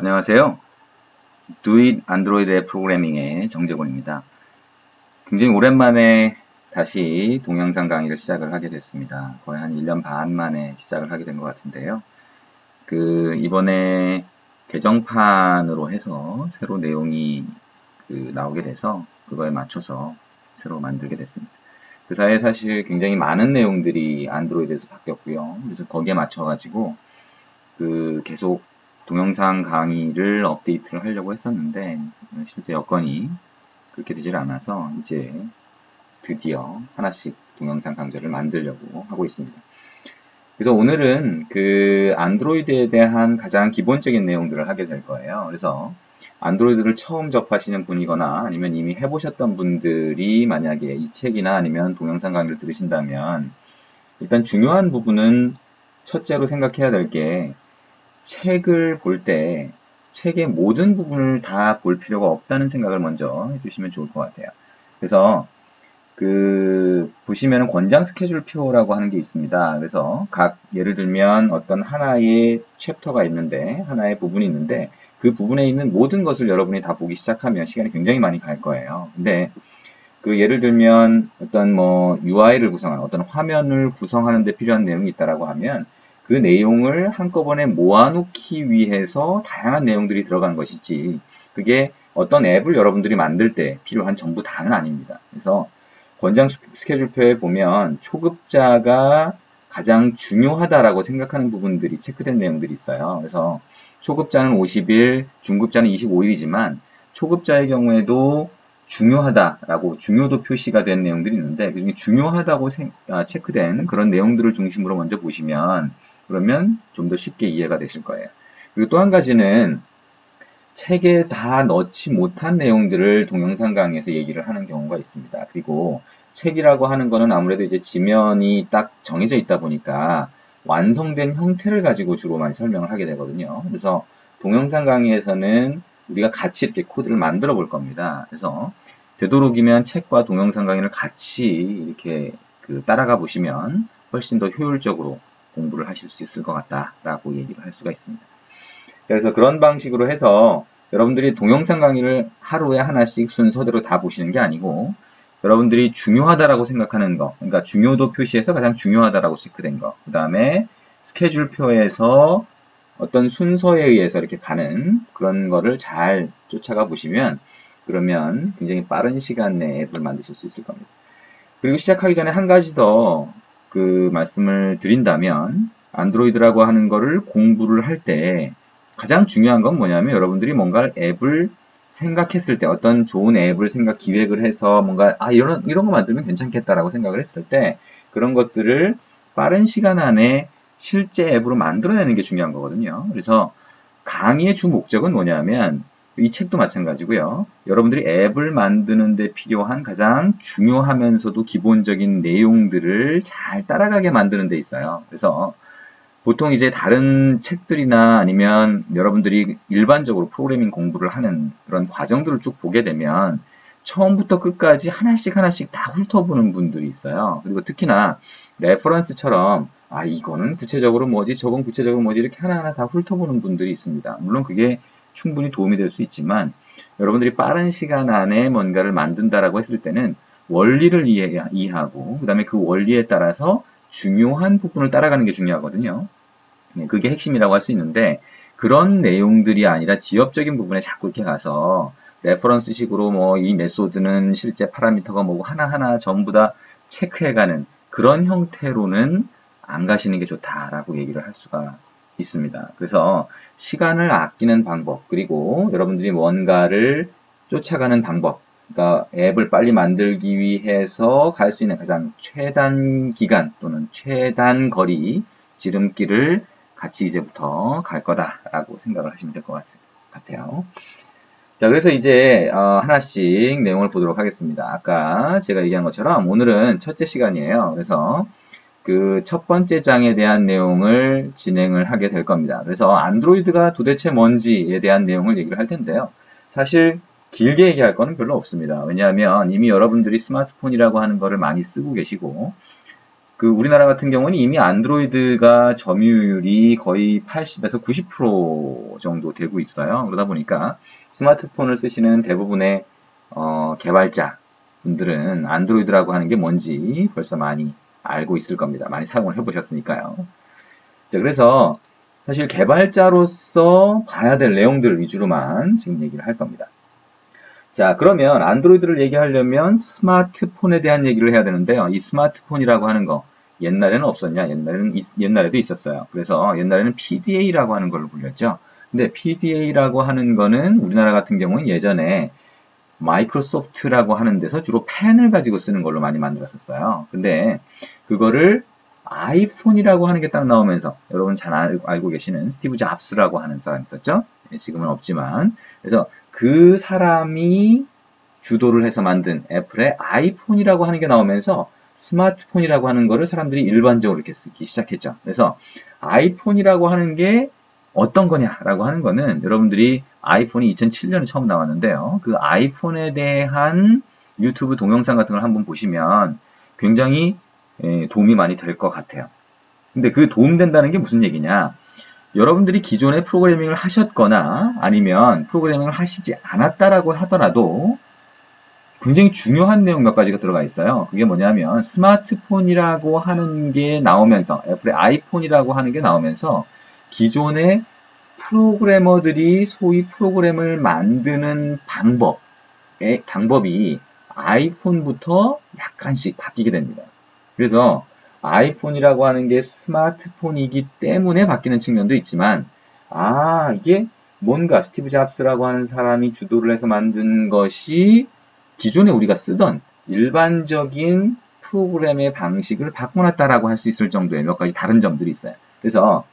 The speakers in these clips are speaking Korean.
안녕하세요. Do It 안드로이드 앱 프로그래밍의 정재곤입니다. 굉장히 오랜만에 다시 동영상 강의를 시작을 하게 됐습니다. 거의 한 1년 반 만에 시작을 하게 된 것 같은데요. 이번에 개정판으로 해서 새로 내용이 나오게 돼서 그거에 맞춰서 새로 만들게 됐습니다. 그 사이에 사실 굉장히 많은 내용들이 안드로이드에서 바뀌었고요. 그래서 거기에 맞춰가지고 계속 동영상 강의를 업데이트를 하려고 했었는데 실제 여건이 그렇게 되질 않아서 이제 드디어 하나씩 동영상 강좌를 만들려고 하고 있습니다. 그래서 오늘은 안드로이드에 대한 가장 기본적인 내용들을 하게 될 거예요. 그래서 안드로이드를 처음 접하시는 분이거나 아니면 이미 해보셨던 분들이 만약에 이 책이나 아니면 동영상 강의를 들으신다면 일단 중요한 부분은 첫째로 생각해야 될게 책을 볼 때 책의 모든 부분을 다 볼 필요가 없다는 생각을 먼저 해주시면 좋을 것 같아요. 그래서 보시면은 권장 스케줄표라고 하는 게 있습니다. 그래서 예를 들면 어떤 하나의 챕터가 있는데 하나의 부분이 있는데 그 부분에 있는 모든 것을 여러분이 다 보기 시작하면 시간이 굉장히 많이 갈 거예요. 근데 예를 들면 어떤 UI를 구성하는 어떤 화면을 구성하는 데 필요한 내용이 있다라고 하면 그 내용을 한꺼번에 모아놓기 위해서 다양한 내용들이 들어간 것이지 그게 어떤 앱을 여러분들이 만들 때 필요한 전부 다는 아닙니다. 그래서 권장 스케줄표에 보면 초급자가 가장 중요하다라고 생각하는 부분들이 체크된 내용들이 있어요. 그래서 초급자는 50일, 중급자는 25일이지만 초급자의 경우에도 중요하다라고 중요도 표시가 된 내용들이 있는데 그중에 중요하다고 체크된 그런 내용들을 중심으로 먼저 보시면 그러면 좀 더 쉽게 이해가 되실 거예요. 그리고 또 한 가지는 책에 다 넣지 못한 내용들을 동영상 강의에서 얘기를 하는 경우가 있습니다. 그리고 책이라고 하는 거는 아무래도 이제 지면이 딱 정해져 있다 보니까 완성된 형태를 가지고 주로 많이 설명을 하게 되거든요. 그래서 동영상 강의에서는 우리가 같이 이렇게 코드를 만들어 볼 겁니다. 그래서 되도록이면 책과 동영상 강의를 같이 이렇게 따라가 보시면 훨씬 더 효율적으로 공부를 하실 수 있을 것 같다라고 얘기를 할 수가 있습니다. 그래서 그런 방식으로 해서 여러분들이 동영상 강의를 하루에 하나씩 순서대로 다 보시는 게 아니고 여러분들이 중요하다라고 생각하는 거, 그러니까 중요도 표시에서 가장 중요하다라고 체크된 거, 그 다음에 스케줄표에서 어떤 순서에 의해서 이렇게 가는 그런 거를 잘 쫓아가 보시면 그러면 굉장히 빠른 시간 내에 앱을 만드실 수 있을 겁니다. 그리고 시작하기 전에 한 가지 더 말씀을 드린다면 안드로이드라고 하는 거를 공부를 할 때 가장 중요한 건 뭐냐면 여러분들이 뭔가 앱을 생각했을 때 어떤 좋은 앱을 기획을 해서 뭔가 이런 거 만들면 괜찮겠다라고 생각을 했을 때 그런 것들을 빠른 시간 안에 실제 앱으로 만들어내는 게 중요한 거거든요. 그래서 강의의 주 목적은 뭐냐면 이 책도 마찬가지고요. 여러분들이 앱을 만드는 데 필요한 가장 중요하면서도 기본적인 내용들을 잘 따라가게 만드는 데 있어요. 그래서 보통 이제 다른 책들이나 아니면 여러분들이 일반적으로 프로그래밍 공부를 하는 그런 과정들을 쭉 보게 되면 처음부터 끝까지 하나씩 하나씩 다 훑어보는 분들이 있어요. 그리고 특히나 레퍼런스처럼 이거는 구체적으로 뭐지, 저건 구체적으로 뭐지 이렇게 하나하나 다 훑어보는 분들이 있습니다. 물론 그게 충분히 도움이 될 수 있지만 여러분들이 빠른 시간 안에 뭔가를 만든다라고 했을 때는 원리를 이해하고 그 다음에 그 원리에 따라서 중요한 부분을 따라가는 게 중요하거든요. 그게 핵심이라고 할 수 있는데 그런 내용들이 아니라 지엽적인 부분에 자꾸 이렇게 가서 레퍼런스식으로 이 메소드는 실제 파라미터가 뭐고 하나하나 전부 다 체크해가는 그런 형태로는 안 가시는 게 좋다라고 얘기를 할 수가 있습니다. 그래서 시간을 아끼는 방법 그리고 여러분들이 뭔가를 쫓아가는 방법 그러니까 앱을 빨리 만들기 위해서 갈 수 있는 가장 최단 기간 또는 최단 거리 지름길을 같이 이제부터 갈 거다라고 생각을 하시면 될 것 같아요. 자, 그래서 이제 하나씩 내용을 보도록 하겠습니다. 아까 제가 얘기한 것처럼 오늘은 첫째 시간이에요. 그래서 첫 번째 장에 대한 내용을 진행을 하게 될 겁니다. 그래서 안드로이드가 도대체 뭔지에 대한 내용을 얘기를 할 텐데요. 사실 길게 얘기할 거는 별로 없습니다. 왜냐하면 이미 여러분들이 스마트폰이라고 하는 거를 많이 쓰고 계시고 그 우리나라 같은 경우는 이미 안드로이드가 점유율이 거의 80에서 90% 정도 되고 있어요. 그러다 보니까 스마트폰을 쓰시는 대부분의 개발자 분들은 안드로이드라고 하는 게 뭔지 벌써 많이 알고 있을 겁니다. 많이 사용을 해보셨으니까요. 자, 그래서 사실 개발자로서 봐야 될 내용들 위주로만 지금 얘기를 할 겁니다. 자, 그러면 안드로이드를 얘기하려면 스마트폰에 대한 얘기를 해야 되는데요. 이 스마트폰이라고 하는 거 옛날에는 없었냐? 옛날에도 있었어요. 그래서 옛날에는 PDA라고 하는 걸로 불렸죠. 근데 PDA라고 하는 거는 우리나라 같은 경우는 예전에 마이크로소프트라고 하는 데서 주로 펜을 가지고 쓰는 걸로 많이 만들었었어요. 근데 그거를 아이폰이라고 하는 게 딱 나오면서 여러분 잘 알고 계시는 스티브 잡스라고 하는 사람이 있었죠. 지금은 없지만 그래서 그 사람이 주도를 해서 만든 애플의 아이폰이라고 하는 게 나오면서 스마트폰이라고 하는 거를 사람들이 일반적으로 이렇게 쓰기 시작했죠. 그래서 아이폰이라고 하는 게 어떤 거냐라고 하는 거는 여러분들이 아이폰이 2007년에 처음 나왔는데요. 그 아이폰에 대한 유튜브 동영상 같은 걸 한번 보시면 굉장히 도움이 많이 될 것 같아요. 근데 그 도움된다는 게 무슨 얘기냐? 여러분들이 기존에 프로그래밍을 하셨거나 아니면 프로그래밍을 하시지 않았다라고 하더라도 굉장히 중요한 내용 몇 가지가 들어가 있어요. 그게 뭐냐면 스마트폰이라고 하는 게 나오면서 애플의 아이폰이라고 하는 게 나오면서 기존의 프로그래머들이 소위 프로그램을 만드는 방법이 아이폰부터 약간씩 바뀌게 됩니다. 그래서 아이폰이라고 하는 게 스마트폰이기 때문에 바뀌는 측면도 있지만 이게 뭔가 스티브 잡스라고 하는 사람이 주도를 해서 만든 것이 기존에 우리가 쓰던 일반적인 프로그램의 방식을 바꿔놨다라고 할 수 있을 정도의 몇 가지 다른 점들이 있어요. 그래서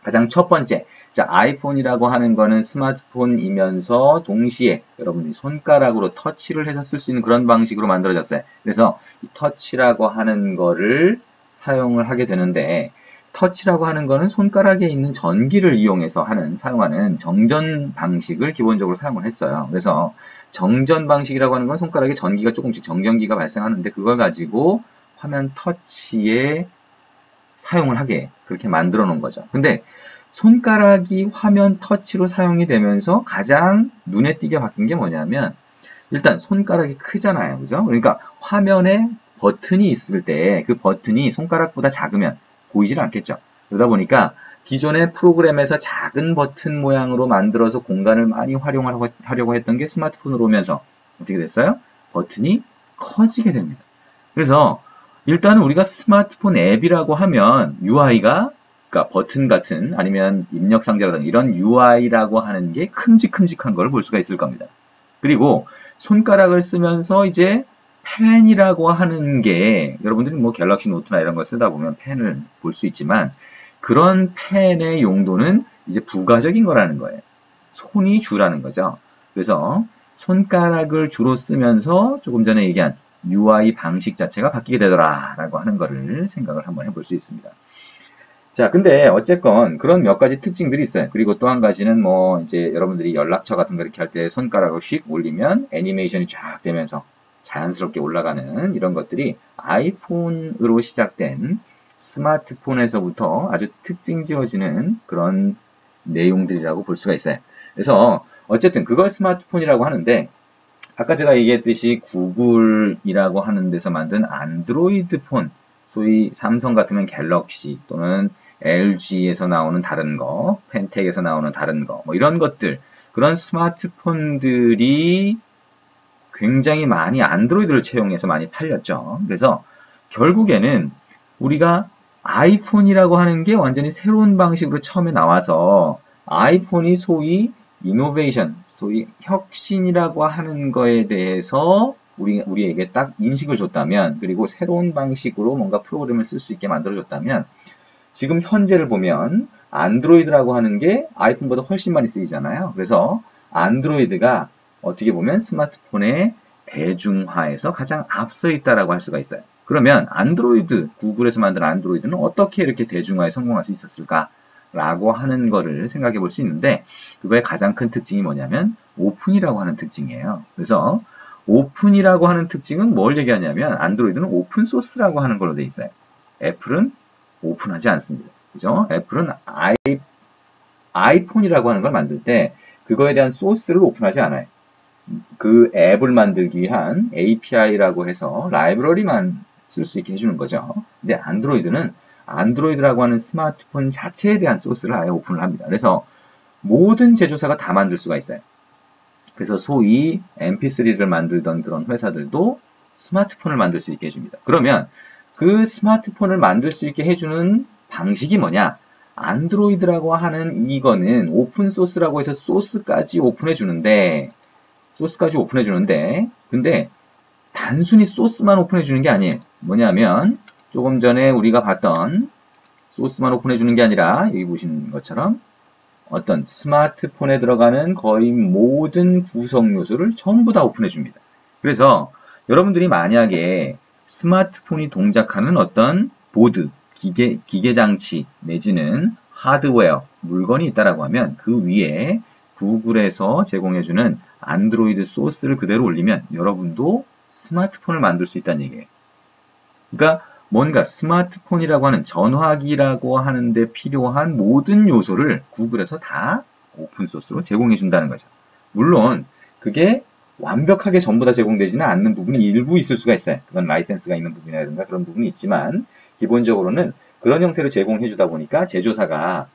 가장 첫 번째, 자, 아이폰이라고 하는 거는 스마트폰이면서 동시에 여러분들이 손가락으로 터치를 해서 쓸 수 있는 그런 방식으로 만들어졌어요. 그래서 이 터치라고 하는 거를 사용을 하게 되는데 터치라고 하는 거는 손가락에 있는 전기를 이용해서 사용하는 정전 방식을 기본적으로 사용을 했어요. 그래서 정전 방식이라고 하는 건 손가락에 전기가 조금씩 정전기가 발생하는데 그걸 가지고 화면 터치에 사용을 하게 그렇게 만들어 놓은 거죠. 근데 손가락이 화면 터치로 사용이 되면서 가장 눈에 띄게 바뀐 게 뭐냐면 일단 손가락이 크잖아요. 그죠? 그러니까 화면에 버튼이 있을 때 그 버튼이 손가락보다 작으면 보이질 않겠죠. 그러다 보니까 기존의 프로그램에서 작은 버튼 모양으로 만들어서 공간을 많이 활용하려고 했던 게 스마트폰으로 오면서 어떻게 됐어요? 버튼이 커지게 됩니다. 그래서 일단은 우리가 스마트폰 앱이라고 하면 UI가 그러니까 버튼 같은 아니면 입력 상자라든가 이런 UI라고 하는 게 큼직큼직한 걸 볼 수가 있을 겁니다. 그리고 손가락을 쓰면서 이제 펜이라고 하는 게 여러분들이 뭐 갤럭시 노트나 이런 걸 쓰다 보면 펜을 볼 수 있지만 그런 펜의 용도는 이제 부가적인 거라는 거예요. 손이 주라는 거죠. 그래서 손가락을 주로 쓰면서 조금 전에 얘기한 UI 방식 자체가 바뀌게 되더라라고 하는 거를 생각을 한번 해볼 수 있습니다. 자, 근데 어쨌건 그런 몇 가지 특징들이 있어요. 그리고 또 한 가지는 뭐 이제 여러분들이 연락처 같은 거 이렇게 할 때 손가락을 휙 올리면 애니메이션이 쫙 되면서 자연스럽게 올라가는 이런 것들이 아이폰으로 시작된 스마트폰에서부터 아주 특징 지어지는 그런 내용들이라고 볼 수가 있어요. 그래서 어쨌든 그걸 스마트폰이라고 하는데 아까 제가 얘기했듯이 구글이라고 하는 데서 만든 안드로이드 폰, 소위 삼성 같으면 갤럭시 또는 LG에서 나오는 다른 거, 펜텍에서 나오는 다른 거, 뭐 이런 것들, 그런 스마트폰들이 굉장히 많이 안드로이드를 채용해서 많이 팔렸죠. 그래서 결국에는 우리가 아이폰이라고 하는 게 완전히 새로운 방식으로 처음에 나와서 아이폰이 소위 이노베이션, 소위 혁신이라고 하는 거에 대해서 우리에게 딱 인식을 줬다면 그리고 새로운 방식으로 뭔가 프로그램을 쓸 수 있게 만들어줬다면 지금 현재를 보면 안드로이드라고 하는 게 아이폰보다 훨씬 많이 쓰이잖아요. 그래서 안드로이드가 어떻게 보면 스마트폰의 대중화에서 가장 앞서 있다라고 할 수가 있어요. 그러면 안드로이드, 구글에서 만든 안드로이드는 어떻게 이렇게 대중화에 성공할 수 있었을까? 라고 하는 거를 생각해 볼 수 있는데 그거의 가장 큰 특징이 뭐냐면 오픈이라고 하는 특징이에요. 그래서 오픈이라고 하는 특징은 뭘 얘기하냐면 안드로이드는 오픈 소스라고 하는 걸로 돼 있어요. 애플은 오픈하지 않습니다. 그죠? 애플은 아이폰이라고 하는 걸 만들 때 그거에 대한 소스를 오픈하지 않아요. 그 앱을 만들기 위한 API라고 해서 라이브러리만 쓸 수 있게 해주는 거죠. 근데 안드로이드는 안드로이드라고 하는 스마트폰 자체에 대한 소스를 아예 오픈을 합니다. 그래서 모든 제조사가 다 만들 수가 있어요. 그래서 소위 MP3를 만들던 그런 회사들도 스마트폰을 만들 수 있게 해줍니다. 그러면 그 스마트폰을 만들 수 있게 해주는 방식이 뭐냐? 안드로이드라고 하는 이거는 오픈소스라고 해서 소스까지 오픈해 주는데 근데 단순히 소스만 오픈해 주는 게 아니에요. 뭐냐면 조금 전에 우리가 봤던 소스만 오픈해 주는 게 아니라 여기 보시는 것처럼 어떤 스마트폰에 들어가는 거의 모든 구성 요소를 전부 다 오픈해 줍니다. 그래서 여러분들이 만약에 스마트폰이 동작하는 어떤 보드, 기계 장치 내지는 하드웨어, 물건이 있다라고 하면 그 위에 구글에서 제공해주는 안드로이드 소스를 그대로 올리면 여러분도 스마트폰을 만들 수 있다는 얘기예요. 그러니까 뭔가 스마트폰이라고 하는 전화기라고 하는데 필요한 모든 요소를 구글에서 다 오픈소스로 제공해 준다는 거죠. 물론 그게 완벽하게 전부 다 제공되지는 않는 부분이 일부 있을 수가 있어요. 그건 라이센스가 있는 부분이라든가 그런 부분이 있지만 기본적으로는 그런 형태로 제공해 주다 보니까 제조사가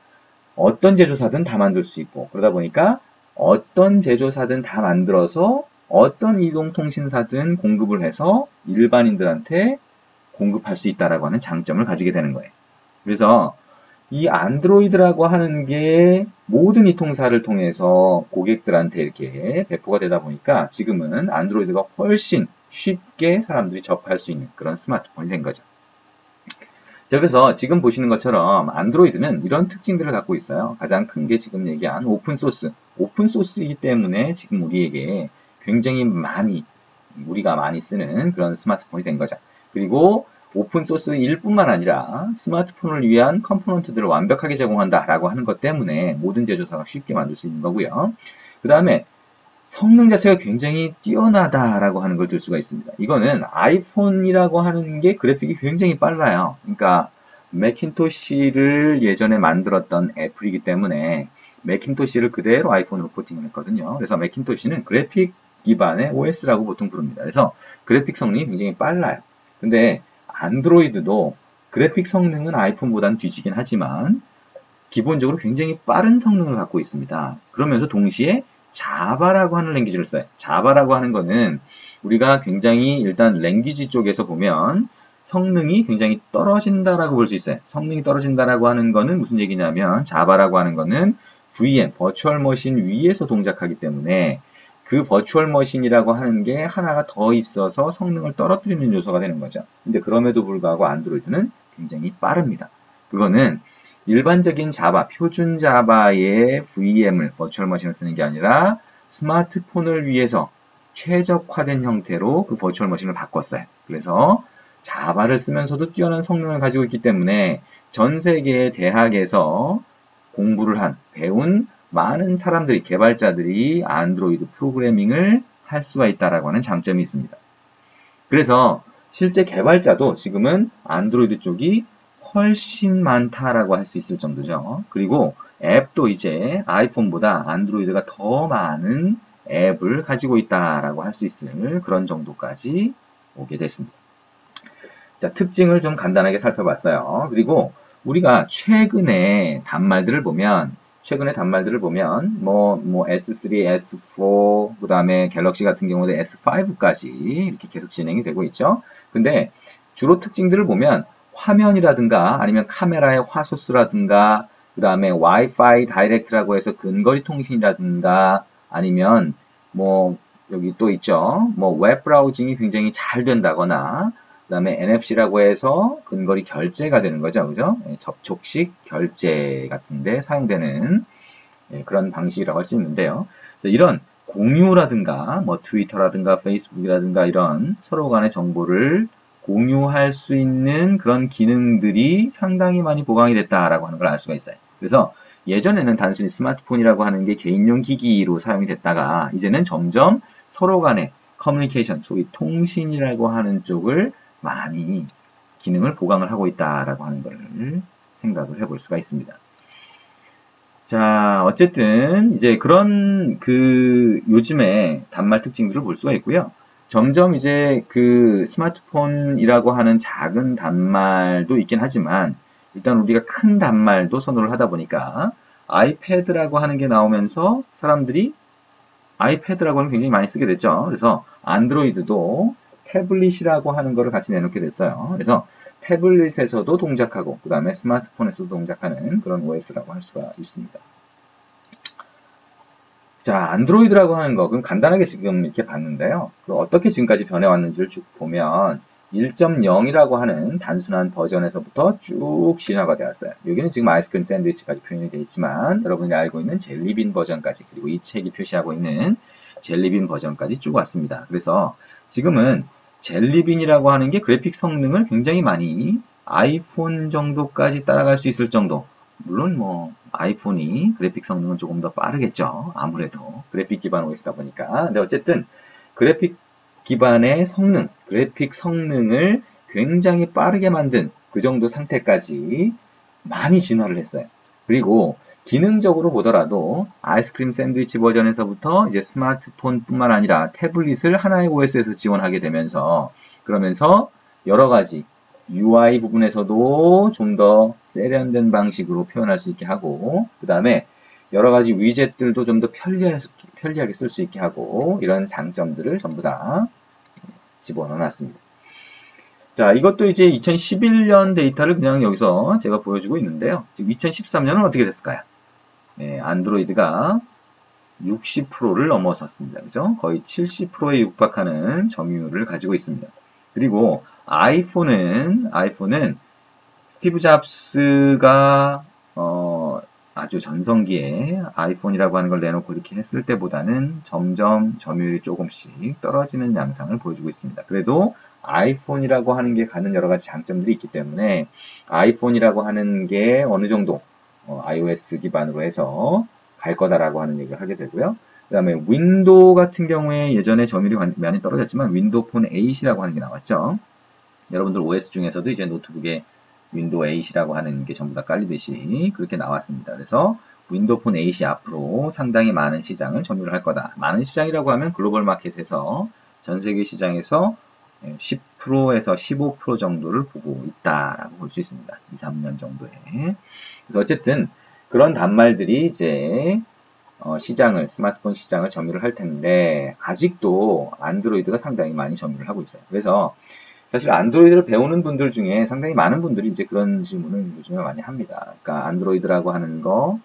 어떤 제조사든 다 만들 수 있고 그러다 보니까 어떤 제조사든 다 만들어서 어떤 이동통신사든 공급을 해서 일반인들한테 공급할 수 있다라고 하는 장점을 가지게 되는 거예요. 그래서 이 안드로이드라고 하는 게 모든 이통사를 통해서 고객들한테 이렇게 배포가 되다 보니까 지금은 안드로이드가 훨씬 쉽게 사람들이 접할 수 있는 그런 스마트폰이 된 거죠. 자, 그래서 지금 보시는 것처럼 안드로이드는 이런 특징들을 갖고 있어요. 가장 큰 게 지금 얘기한 오픈소스. 오픈소스이기 때문에 지금 우리에게 굉장히 우리가 많이 쓰는 그런 스마트폰이 된 거죠. 그리고 오픈소스일 뿐만 아니라 스마트폰을 위한 컴포넌트들을 완벽하게 제공한다라고 하는 것 때문에 모든 제조사가 쉽게 만들 수 있는 거고요. 그 다음에 성능 자체가 굉장히 뛰어나다라고 하는 걸 들 수가 있습니다. 이거는 아이폰이라고 하는 게 그래픽이 굉장히 빨라요. 그러니까 매cin토시를 예전에 만들었던 애플이기 때문에 매cin토시를 그대로 아이폰으로 포팅을 했거든요. 그래서 매cin토시는 그래픽 기반의 OS라고 보통 부릅니다. 그래서 그래픽 성능이 굉장히 빨라요. 근데 안드로이드도 그래픽 성능은 아이폰보다는 뒤지긴 하지만 기본적으로 굉장히 빠른 성능을 갖고 있습니다. 그러면서 동시에 자바라고 하는 랭귀지를 써요. 자바라고 하는 거는 우리가 굉장히 일단 랭귀지 쪽에서 보면 성능이 굉장히 떨어진다라고 볼 수 있어요. 성능이 떨어진다라고 하는 거는 무슨 얘기냐면 자바라고 하는 거는 VM, 버추얼 머신 위에서 동작하기 때문에 그 버추얼 머신이라고 하는 게 하나가 더 있어서 성능을 떨어뜨리는 요소가 되는 거죠. 근데 그럼에도 불구하고 안드로이드는 굉장히 빠릅니다. 그거는 일반적인 자바, 표준 자바의 VM을, 버추얼 머신을 쓰는 게 아니라 스마트폰을 위해서 최적화된 형태로 그 버추얼 머신을 바꿨어요. 그래서 자바를 쓰면서도 뛰어난 성능을 가지고 있기 때문에 전 세계의 대학에서 배운 많은 사람들이, 개발자들이 안드로이드 프로그래밍을 할 수가 있다라고 하는 장점이 있습니다. 그래서 실제 개발자도 지금은 안드로이드 쪽이 훨씬 많다라고 할 수 있을 정도죠. 그리고 앱도 이제 아이폰보다 안드로이드가 더 많은 앱을 가지고 있다라고 할 수 있을 그런 정도까지 오게 됐습니다. 자, 특징을 좀 간단하게 살펴봤어요. 그리고 우리가 최근에 단말들을 보면 S3, S4, 그 다음에 갤럭시 같은 경우도 S5까지 이렇게 계속 진행이 되고 있죠. 근데 주로 특징들을 보면 화면이라든가 아니면 카메라의 화소수라든가 그 다음에 와이파이 다이렉트라고 해서 근거리 통신이라든가 아니면 여기 또 있죠. 웹 브라우징이 굉장히 잘 된다거나 그 다음에 NFC라고 해서 근거리 결제가 되는 거죠. 그죠? 접촉식 결제 같은데 사용되는 그런 방식이라고 할 수 있는데요. 이런 공유라든가 트위터라든가 페이스북이라든가 이런 서로 간의 정보를 공유할 수 있는 그런 기능들이 상당히 많이 보강이 됐다라고 하는 걸 알 수가 있어요. 그래서 예전에는 단순히 스마트폰이라고 하는 게 개인용 기기로 사용이 됐다가 이제는 점점 서로 간의 커뮤니케이션, 소위 통신이라고 하는 쪽을 많이 기능을 보강을 하고 있다라고 하는 것을 생각을 해볼 수가 있습니다. 자, 어쨌든 이제 그런 요즘에 단말 특징들을 볼 수가 있고요. 점점 이제 그 스마트폰이라고 하는 작은 단말도 있긴 하지만 일단 우리가 큰 단말도 선호를 하다 보니까 아이패드라고 하는 게 나오면서 사람들이 아이패드라고 하는 게 굉장히 많이 쓰게 됐죠. 그래서 안드로이드도 태블릿이라고 하는 거를 같이 내놓게 됐어요. 그래서 태블릿에서도 동작하고 그 다음에 스마트폰에서도 동작하는 그런 OS라고 할 수가 있습니다. 자, 안드로이드라고 하는 거, 그럼 간단하게 지금 이렇게 봤는데요. 어떻게 지금까지 변해왔는지를 쭉 보면 1.0이라고 하는 단순한 버전에서부터 쭉 진화가 되었어요. 여기는 지금 아이스크림 샌드위치까지 표현이 되어 있지만 여러분이 알고 있는 젤리빈 버전까지 그리고 이 책이 표시하고 있는 젤리빈 버전까지 쭉 왔습니다. 그래서 지금은 젤리빈이라고 하는 게 그래픽 성능을 굉장히 많이 아이폰 정도까지 따라갈 수 있을 정도, 물론 뭐 아이폰이 그래픽 성능은 조금 더 빠르겠죠. 아무래도 그래픽 기반 OS다 보니까. 근데 어쨌든 그래픽 기반의 성능, 그래픽 성능을 굉장히 빠르게 만든 그 정도 상태까지 많이 진화를 했어요. 그리고 기능적으로 보더라도 아이스크림 샌드위치 버전에서부터 이제 스마트폰뿐만 아니라 태블릿을 하나의 OS에서 지원하게 되면서 그러면서 여러 가지 UI 부분에서도 좀 더 세련된 방식으로 표현할 수 있게 하고 그 다음에 여러 가지 위젯들도 좀 더 편리하게 쓸 수 있게 하고 이런 장점들을 전부 다 집어넣어 놨습니다. 자, 이것도 이제 2011년 데이터를 그냥 여기서 제가 보여주고 있는데요. 지금 2013년은 어떻게 됐을까요? 네, 안드로이드가 60%를 넘어섰습니다. 그죠? 거의 70%에 육박하는 점유율을 가지고 있습니다. 그리고 아이폰은 스티브 잡스가 아주 전성기에 아이폰이라고 하는 걸 내놓고 이렇게 했을 때보다는 점점 점유율이 조금씩 떨어지는 양상을 보여주고 있습니다. 그래도 아이폰이라고 하는 게 갖는 여러 가지 장점들이 있기 때문에 아이폰이라고 하는 게 어느 정도 iOS 기반으로 해서 갈 거다라고 하는 얘기를 하게 되고요. 그 다음에 윈도우 같은 경우에 예전에 점유율이 많이 떨어졌지만 윈도우 폰 8이라고 하는 게 나왔죠. 여러분들 OS 중에서도 이제 노트북에 윈도우 8이라고 하는 게 전부 다 깔리듯이 그렇게 나왔습니다. 그래서 윈도우 폰 8이 앞으로 상당히 많은 시장을 점유를 할 거다. 많은 시장이라고 하면 글로벌 마켓에서 전 세계 시장에서 10%에서 15% 정도를 보고 있다라고 볼 수 있습니다. 2, 3년 정도에. 그래서 어쨌든 그런 단말들이 이제 스마트폰 시장을 점유를 할 텐데 아직도 안드로이드가 상당히 많이 점유를 하고 있어요. 그래서 사실 안드로이드를 배우는 분들 중에 상당히 많은 분들이 이제 그런 질문을 요즘에 많이 합니다. 그러니까 안드로이드라고 하는 거,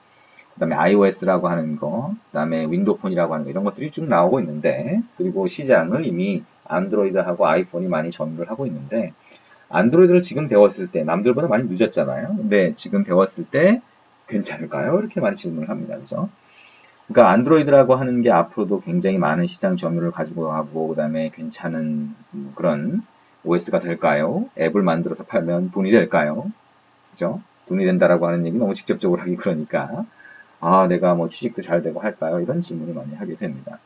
그 다음에 iOS라고 하는 거, 그 다음에 윈도우폰이라고 하는 거 이런 것들이 쭉 나오고 있는데 그리고 시장을 이미 안드로이드하고 아이폰이 많이 점유를 하고 있는데 안드로이드를 지금 배웠을 때 남들보다 많이 늦었잖아요. 근데 지금 배웠을 때 괜찮을까요? 이렇게 많이 질문을 합니다. 그죠? 그러니까 안드로이드라고 하는 게 앞으로도 굉장히 많은 시장 점유율을 가지고 가고 그 다음에 괜찮은 그런 OS가 될까요? 앱을 만들어서 팔면 돈이 될까요? 그죠? 돈이 된다라고 하는 얘기 너무 직접적으로 하기 그러니까 내가 뭐 취직도 잘 되고 할까요? 이런 질문을 많이 하게 됩니다.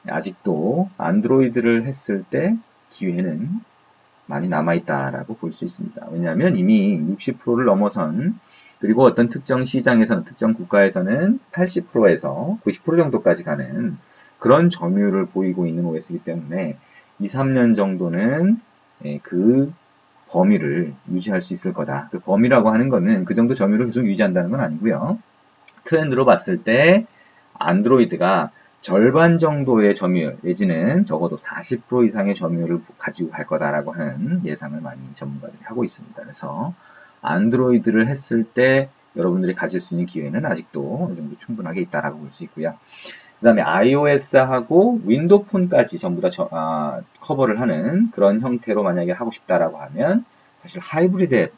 아직도 안드로이드를 했을 때 기회는 많이 남아있다라고 볼 수 있습니다. 왜냐하면 이미 60%를 넘어선 그리고 어떤 특정 시장에서는 특정 국가에서는 80%에서 90% 정도까지 가는 그런 점유율을 보이고 있는 OS이기 때문에 2, 3년 정도는 그 범위를 유지할 수 있을 거다. 그 범위라고 하는 거는 그 정도 점유율을 계속 유지한다는 건 아니고요. 트렌드로 봤을 때 안드로이드가 절반 정도의 점유율 내지는 적어도 40% 이상의 점유율을 가지고 갈 거다라고 하는 예상을 많이 전문가들이 하고 있습니다. 그래서 안드로이드를 했을 때 여러분들이 가질 수 있는 기회는 아직도 어느 정도 충분하게 있다라고 볼 수 있고요. 그 다음에 iOS하고 윈도우 폰까지 전부 다 커버를 하는 그런 형태로 만약에 하고 싶다라고 하면 사실 하이브리드 앱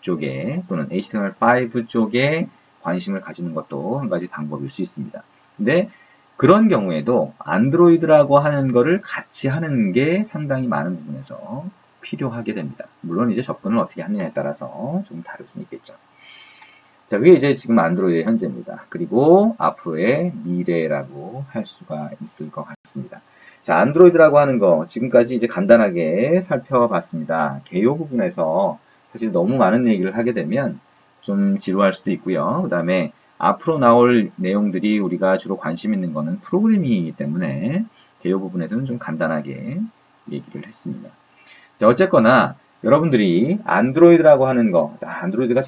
쪽에 또는 HTML5 쪽에 관심을 가지는 것도 한 가지 방법일 수 있습니다. 근데 그런 경우에도 안드로이드라고 하는 거를 같이 하는 게 상당히 많은 부분에서 필요하게 됩니다. 물론 이제 접근을 어떻게 하느냐에 따라서 좀 다를 수는 있겠죠. 자, 그게 이제 지금 안드로이드의 현재입니다. 그리고 앞으로의 미래라고 할 수가 있을 것 같습니다. 자, 안드로이드라고 하는 거 지금까지 이제 간단하게 살펴봤습니다. 개요 부분에서 사실 너무 많은 얘기를 하게 되면 좀 지루할 수도 있고요. 그 다음에 앞으로 나올 내용들이 우리가 주로 관심 있는 거는 프로그래밍이기 때문에 개요 부분에서는 좀 간단하게 얘기를 했습니다. 자, 어쨌거나 여러분들이 안드로이드라고 하는 거, 안드로이드가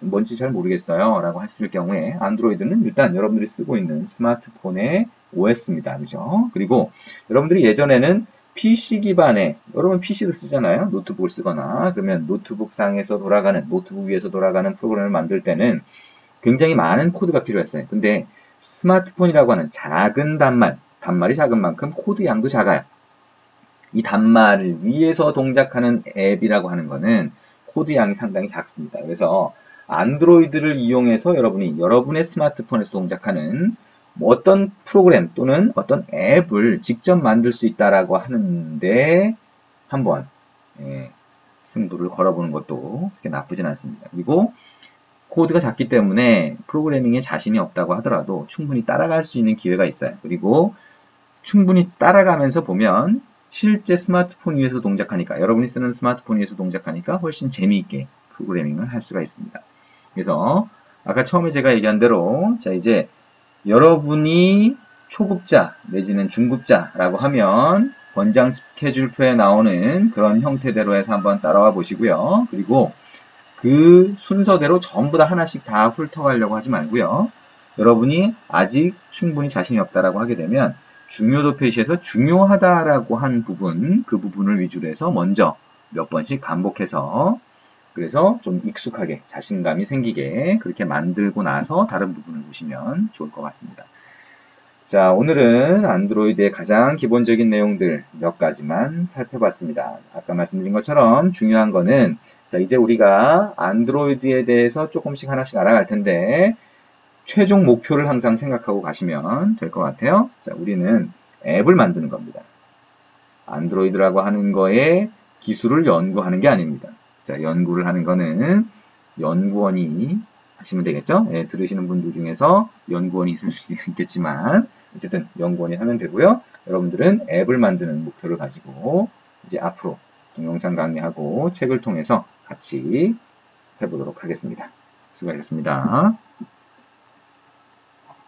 뭔지 잘 모르겠어요. 라고 하실 경우에 안드로이드는 일단 여러분들이 쓰고 있는 스마트폰의 OS입니다. 그죠? 그리고 여러분들이 예전에는 PC 기반의, 여러분 PC도 쓰잖아요. 노트북을 쓰거나, 그러면 노트북 위에서 돌아가는 프로그램을 만들 때는 굉장히 많은 코드가 필요했어요. 근데 스마트폰이라고 하는 작은 단말이 작은 만큼 코드 양도 작아요. 이 단말을 위에서 동작하는 앱이라고 하는 거는 코드 양이 상당히 작습니다. 그래서 안드로이드를 이용해서 여러분의 스마트폰에서 동작하는 어떤 프로그램 또는 어떤 앱을 직접 만들 수 있다라고 하는데 한번 승부를 걸어보는 것도 그렇게 나쁘진 않습니다. 그리고 코드가 작기 때문에 프로그래밍에 자신이 없다고 하더라도 충분히 따라갈 수 있는 기회가 있어요. 그리고 충분히 따라가면서 보면 실제 스마트폰 위에서 동작하니까, 여러분이 쓰는 스마트폰 위에서 동작하니까 훨씬 재미있게 프로그래밍을 할 수가 있습니다. 그래서 아까 처음에 제가 얘기한 대로 자 이제 여러분이 초급자 내지는 중급자라고 하면 권장 스케줄표에 나오는 그런 형태대로 해서 한번 따라와 보시고요. 그리고 그 순서대로 전부 다 하나씩 다 훑어가려고 하지 말고요. 여러분이 아직 충분히 자신이 없다라고 하게 되면 중요도 표시에서 중요하다라고 한 부분, 그 부분을 위주로 해서 먼저 몇 번씩 반복해서 그래서 좀 익숙하게 자신감이 생기게 그렇게 만들고 나서 다른 부분을 보시면 좋을 것 같습니다. 자, 오늘은 안드로이드의 가장 기본적인 내용들 몇 가지만 살펴봤습니다. 아까 말씀드린 것처럼 중요한 거는 자, 이제 우리가 안드로이드에 대해서 조금씩 하나씩 알아갈 텐데 최종 목표를 항상 생각하고 가시면 될 것 같아요. 자, 우리는 앱을 만드는 겁니다. 안드로이드라고 하는 거에 기술을 연구하는 게 아닙니다. 자, 연구를 하는 거는 연구원이 하시면 되겠죠? 예, 들으시는 분들 중에서 연구원이 있을 수 있겠지만 어쨌든 연구원이 하면 되고요. 여러분들은 앱을 만드는 목표를 가지고 이제 앞으로 동영상 강의하고 책을 통해서 같이 해보도록 하겠습니다. 수고하셨습니다.